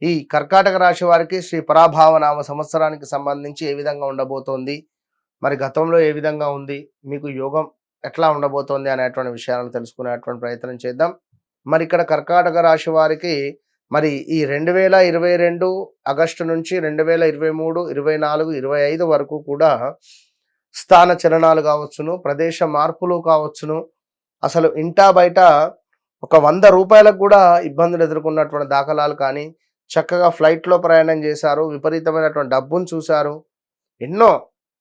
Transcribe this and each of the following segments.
ఈ కర్కాటక రాశి వారికి శ్రీ పరాభావనామ సంవత్సరానికి సంబంధించి ఏ విధంగా ఉండబోతోంది, మరి గతంలో ఏ విధంగా ఉంది, మీకు యోగం ఎట్లా ఉండబోతోంది అనేటువంటి విషయాలను తెలుసుకునేటువంటి ప్రయత్నం చేద్దాం. మరి ఇక్కడ కర్కాటక రాశి వారికి మరి ఈ 2022 ఆగస్టు నుంచి 2023, 24, 25 వరకు కూడా స్థాన చలనాలు కావచ్చును, ప్రదేశ మార్పులు కావచ్చును, అసలు ఇంటా బయట ఒక 100 రూపాయలకు కూడా ఇబ్బందులు ఎదుర్కొన్నటువంటి దాఖలాలు కానీ, చక్కగా ఫ్లైట్‌లో ప్రయాణం చేశారు, విపరీతమైనటువంటి డబ్బును చూశారు, ఎన్నో.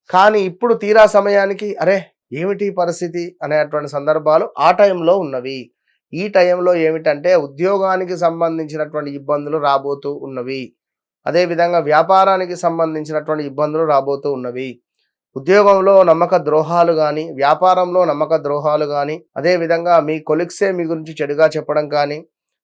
కానీ ఇప్పుడు తీరా సమయానికి అరే! ఏమిటి పరిస్థితి అనేటువంటి సందర్భాలు ఆ టైంలో ఉన్నవి. ఈ టైంలో ఏమిటంటే ఉద్యోగానికి సంబంధించినటువంటి ఇబ్బందులు రాబోతూ ఉన్నవి. అదేవిధంగా వ్యాపారానికి సంబంధించినటువంటి ఇబ్బందులు రాబోతూ ఉన్నవి. ఉద్యోగంలో నమ్మక ద్రోహాలు గానీ, వ్యాపారంలో నమ్మక ద్రోహాలు గానీ, అదేవిధంగా మీ కొలీగ్సే మీ గురించి చెడుగా చెప్పడం కానీ,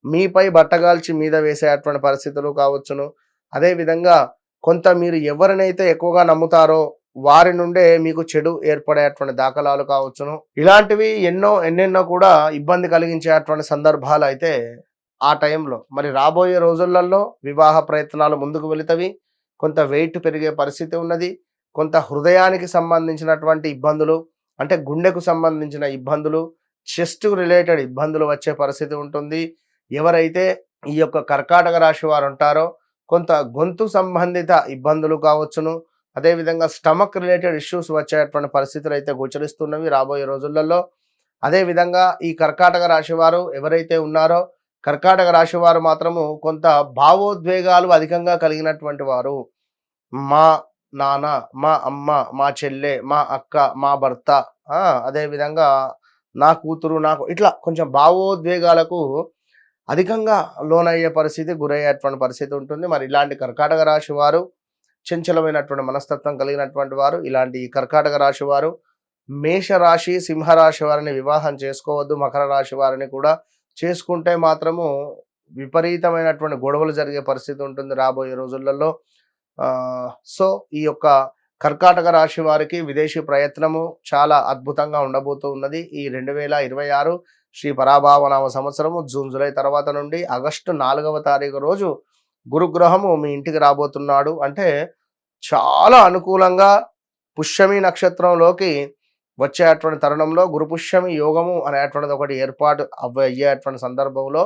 మీపై బట్టగాల్చి మీద వేసేటువంటి పరిస్థితులు కావచ్చును. అదేవిధంగా కొంత మీరు ఎవరినైతే ఎక్కువగా నమ్ముతారో వారి నుండే మీకు చెడు ఏర్పడేటువంటి దాఖలాలు కావచ్చును. ఇలాంటివి ఎన్నెన్నో కూడా ఇబ్బంది కలిగించేటువంటి సందర్భాలు అయితే ఆ టైంలో. మరి రాబోయే రోజులలో వివాహ ప్రయత్నాలు ముందుకు వెళుతవి. కొంత వెయిట్ పెరిగే పరిస్థితి ఉన్నది. కొంత హృదయానికి సంబంధించినటువంటి ఇబ్బందులు, అంటే గుండెకు సంబంధించిన ఇబ్బందులు, చెస్ట్ రిలేటెడ్ ఇబ్బందులు వచ్చే పరిస్థితి ఉంటుంది. ఎవరైతే ఈ యొక్క కర్కాటక రాశి వారు ఉంటారో కొంత గొంతు సంబంధిత ఇబ్బందులు కావచ్చును. అదేవిధంగా స్టమక్ రిలేటెడ్ ఇష్యూస్ వచ్చేటువంటి పరిస్థితులు అయితే గోచరిస్తున్నవి రాబోయే రోజులలో. అదేవిధంగా ఈ కర్కాటక రాశి వారు ఎవరైతే ఉన్నారో కర్కాటక రాశి వారు మాత్రము కొంత భావోద్వేగాలు అధికంగా కలిగినటువంటి వారు. మా నాన్న, మా అమ్మ, మా చెల్లె, మా అక్క, మా భర్త, అదేవిధంగా నా కూతురు, నాకు ఇట్లా కొంచెం భావోద్వేగాలకు అధికంగా లోనయ్యే పరిస్థితి, గురయ్యేటువంటి పరిస్థితి ఉంటుంది. మరి ఇలాంటి కర్కాటక రాశి వారు చంచలమైనటువంటి మనస్తత్వం కలిగినటువంటి వారు. ఇలాంటి ఈ కర్కాటక రాశి వారు మేషరాశి, సింహరాశి వారిని వివాహం చేసుకోవద్దు. మకర రాశి వారిని కూడా చేసుకుంటే మాత్రము విపరీతమైనటువంటి గొడవలు జరిగే పరిస్థితి ఉంటుంది రాబోయే రోజులలో. సో ఈ యొక్క కర్కాటక రాశి వారికి విదేశీ ప్రయత్నము చాలా అద్భుతంగా ఉండబోతూ ఉన్నది. ఈ 2026 శ్రీ పరాభావనామ సంవత్సరము జూన్, జూలై తర్వాత నుండి ఆగస్టు 4వ తారీఖు రోజు గురుగ్రహము మీ ఇంటికి రాబోతున్నాడు. అంటే చాలా అనుకూలంగా పుష్యమి నక్షత్రంలోకి వచ్చేటువంటి తరుణంలో గురుపుష్యమి యోగము అనేటువంటిది ఒకటి ఏర్పాటు అయ్యేటువంటి సందర్భంలో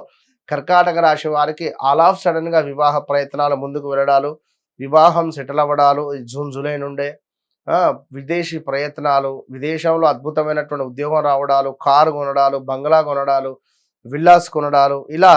కర్కాటక రాశి వారికి ఆల్ ఆఫ్ సడన్గా వివాహ ప్రయత్నాలు ముందుకు వెళ్ళడాలు, వివాహం సెటిల్ అవ్వడాలు జూన్, జూలై నుండే, విదేశీ ప్రయత్నాలు, విదేశంలో అద్భుతమైనటువంటి ఉద్యోగం రావడాలు, కారు కొనడాలు, బంగ్లా కొనడాలు, విల్లాస్ కొనడాలు, ఇలా